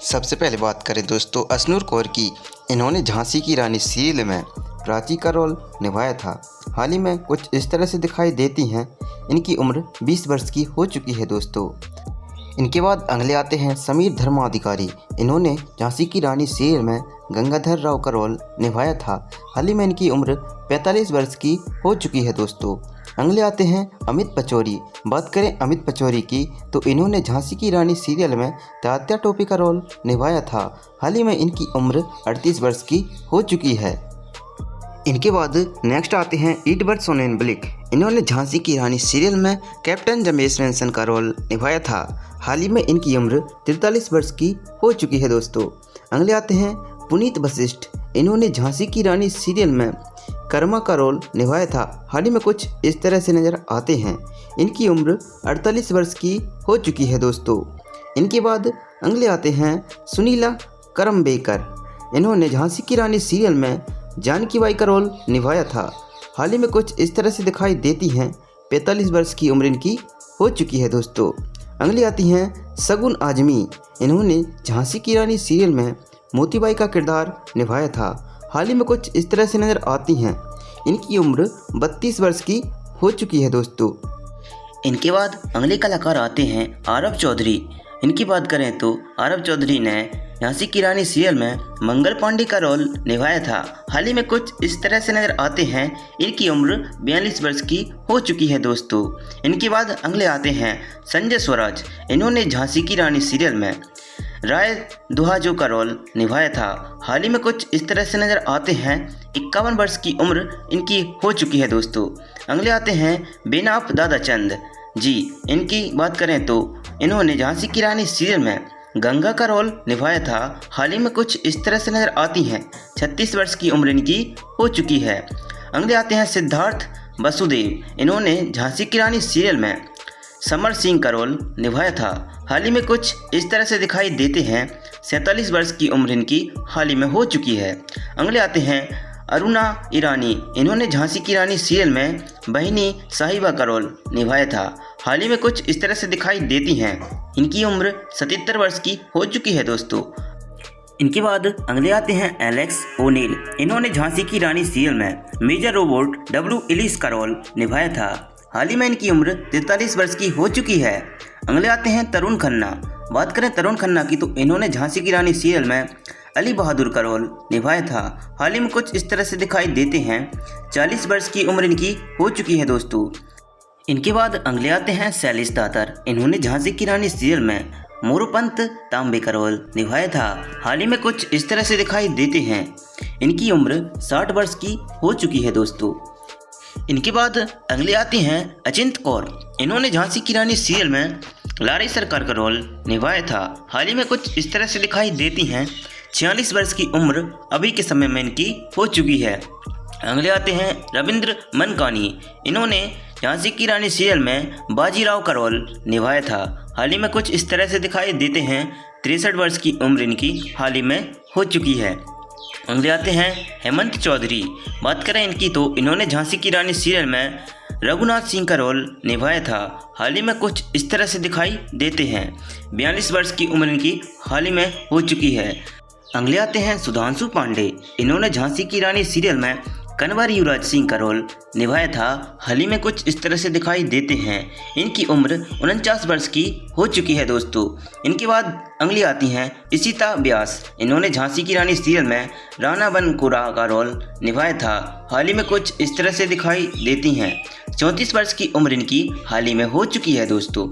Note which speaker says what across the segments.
Speaker 1: सबसे पहले बात करें दोस्तों अशनूर कौर की। इन्होंने झांसी की रानी सीरियल में प्राची का रोल निभाया था। हाल ही में कुछ इस तरह से दिखाई देती हैं। इनकी उम्र 20 वर्ष की हो चुकी है दोस्तों। इनके बाद अगले आते हैं समीर धर्माधिकारी। इन्होंने झांसी की रानी सीरियल में गंगाधर राव का रोल निभाया था। हाल ही में इनकी उम्र 45 वर्ष की हो चुकी है दोस्तों। अगले आते हैं अमित पचौरी। बात करें अमित पचौरी की तो इन्होंने झांसी की रानी सीरियल में तात्या टोपी का रोल निभाया था। हाल ही में इनकी उम्र 38 वर्ष की हो चुकी है। इनके बाद नेक्स्ट आते हैं ईडवर्ड सोनेनब्लिक। इन्होंने झांसी की रानी सीरियल में कैप्टन जमेश वेंसन का रोल निभाया था। हाल ही में इनकी उम्र 43 वर्ष की हो चुकी है दोस्तों। अगले आते हैं पुनीत वशिष्ठ। इन्होंने झांसी की रानी सीरियल में कर्मा का रोल निभाया था। हाल ही में कुछ इस तरह से नज़र आते हैं। इनकी उम्र 48 वर्ष की हो चुकी है दोस्तों। इनके बाद अगले आते हैं सुनीला करम्बेकर। इन्होंने झांसी की रानी सीरियल में जानकी बाई का रोल निभाया था। हाल ही में कुछ इस तरह से दिखाई देती हैं। 45 वर्ष की उम्र इनकी हो चुकी है दोस्तों। अगली आती हैं शगुन आजमी। इन्होंने झांसी की रानी सीरियल में मोतीबाई का किरदार निभाया था। हाल ही में कुछ इस तरह से नज़र आती हैं। इनकी उम्र 32 वर्ष की हो चुकी है दोस्तों।
Speaker 2: इनके बाद अगले कलाकार आते हैं आरव चौधरी। इनकी बात करें तो आरव चौधरी ने झांसी की रानी सीरियल में मंगल पांडे का रोल निभाया था। हाल ही में कुछ इस तरह से नजर आते हैं। इनकी उम्र 42 वर्ष की हो चुकी है दोस्तों। इनके बाद अगले आते हैं संजय स्वराज। इन्होंने झांसी की रानी सीरियल में राय दुहाजो का रोल निभाया था। हाल ही में कुछ इस तरह से नजर आते हैं। 51 वर्ष की उम्र इनकी हो चुकी है दोस्तों। अगले आते हैं बेनाप दादाचंद जी। इनकी बात करें तो इन्होंने झांसी की रानी सीरियल में गंगा का रोल निभाया था। हाल ही में कुछ इस तरह से नजर आती हैं। 36 वर्ष की उम्र इनकी हो चुकी है। अगले आते हैं सिद्धार्थ वसुदेव। इन्होंने झांसी की रानी सीरियल में समर सिंह का रोल निभाया था। हाल ही में कुछ इस तरह से दिखाई देते हैं। 47 वर्ष की उम्र इनकी हाल ही में हो चुकी है। अगले आते हैं अरुणा ईरानी। इन्होंने झांसी की रानी सीरियल में बहिनी साहिबा का रोल निभाया था। हाल ही में कुछ इस तरह से दिखाई देती हैं। इनकी उम्र 77 वर्ष की हो चुकी है दोस्तों। इनके बाद अगले आते हैं एलेक्स ओनील। इन्होंने झांसी की रानी सीरियल में मेजर रोबोट डब्ल्यू इलिस का रोल निभाया था। हाल ही में इनकी उम्र 43 वर्ष की हो चुकी है। अगले आते हैं तरुण खन्ना। बात करें तरुण खन्ना की तो इन्होंने झांसी की रानी सीरियल में अली बहादुर का रोल निभाया था। हाल ही में कुछ इस तरह से दिखाई देते हैं। 40 वर्ष की उम्र इनकी हो चुकी है दोस्तों। इनके बाद अगले आते हैं शैलेश दातार। इन्होंने झांसी की रानी सीरियल में मोरोपंत तांबे का रोल निभाया था। हाल ही में कुछ इस तरह से दिखाई देते हैं। इनकी उम्र 60 वर्ष की हो चुकी है दोस्तों। इनके बाद अगले आते हैं अचिंत कौर। इन्होंने झांसी की रानी सीरियल में लारी सरकार का रोल निभाया था। हाल ही में कुछ इस तरह से दिखाई देती हैं। 46 वर्ष की उम्र अभी के समय में इनकी हो चुकी है। अगले आते हैं रविंद्र मनकानी। इन्होंने झांसी की रानी सीरियल में बाजीराव का रोल निभाया था। हाल ही में कुछ इस तरह से दिखाई देते हैं। 63 वर्ष की उम्र इनकी हाल ही में हो चुकी है। अगले आते हैं हेमंत चौधरी। बात करें इनकी तो इन्होंने झांसी की रानी सीरियल में रघुनाथ सिंह का रोल निभाया था। हाल ही में कुछ इस तरह से दिखाई देते हैं। 42 वर्ष की उम्र इनकी हाल ही में हो चुकी है। अगले आते हैं सुधांशु पांडे। इन्होंने झांसी की रानी सीरियल में कनवर युवराज सिंह का रोल निभाया था। हाल ही में कुछ इस तरह से दिखाई देते हैं। इनकी उम्र 49 वर्ष की हो चुकी है दोस्तों। इनके बाद अगली आती हैं इशिता व्यास। इन्होंने झांसी की रानी सीरियल में राणा बनकुरा का रोल निभाया था। हाल ही में कुछ इस तरह से दिखाई देती हैं। 34 वर्ष की उम्र इनकी हाल ही में हो चुकी है दोस्तों।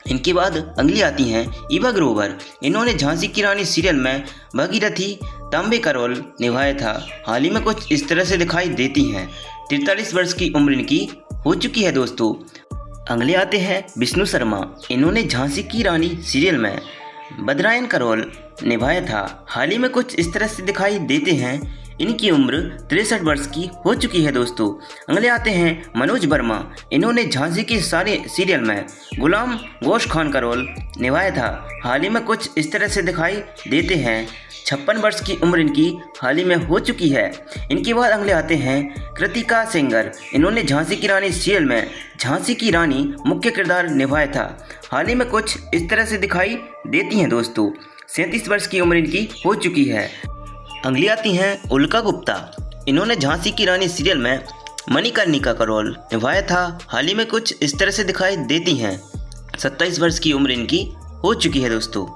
Speaker 2: इनके बाद अगली आती हैं ईवा ग्रोवर। इन्होंने झांसी की रानी सीरियल में भगीरथी तांबे का रोल निभाया था। हाल ही में कुछ इस तरह से दिखाई देती हैं। 43 वर्ष की उम्र इनकी हो चुकी है दोस्तों। अगले आते हैं विष्णु शर्मा। इन्होंने झांसी की रानी सीरियल में बदरायन का रोल निभाया था। हाल ही में कुछ इस तरह से दिखाई देते हैं। इनकी उम्र 63 वर्ष की हो चुकी है दोस्तों। अगले आते हैं मनोज वर्मा। इन्होंने झांसी की सारे सीरियल में गुलाम गोश खान का रोल निभाया था। हाल ही में कुछ इस तरह से दिखाई देते हैं। 56 वर्ष की उम्र इनकी हाल ही में हो चुकी है। इनके बाद अगले आते हैं कृतिका सेंगर। इन्होंने झांसी की रानी सीरियल में झांसी की रानी मुख्य किरदार निभाया था। हाल ही में कुछ इस तरह से दिखाई देती हैं दोस्तों। 37 वर्ष की उम्र इनकी हो चुकी है। अगली आती हैं उल्का गुप्ता। इन्होंने झांसी की रानी सीरियल में मणिकर्णिका का रोल निभाया था। हाल ही में कुछ इस तरह से दिखाई देती हैं। 27 वर्ष की उम्र इनकी हो चुकी है दोस्तों।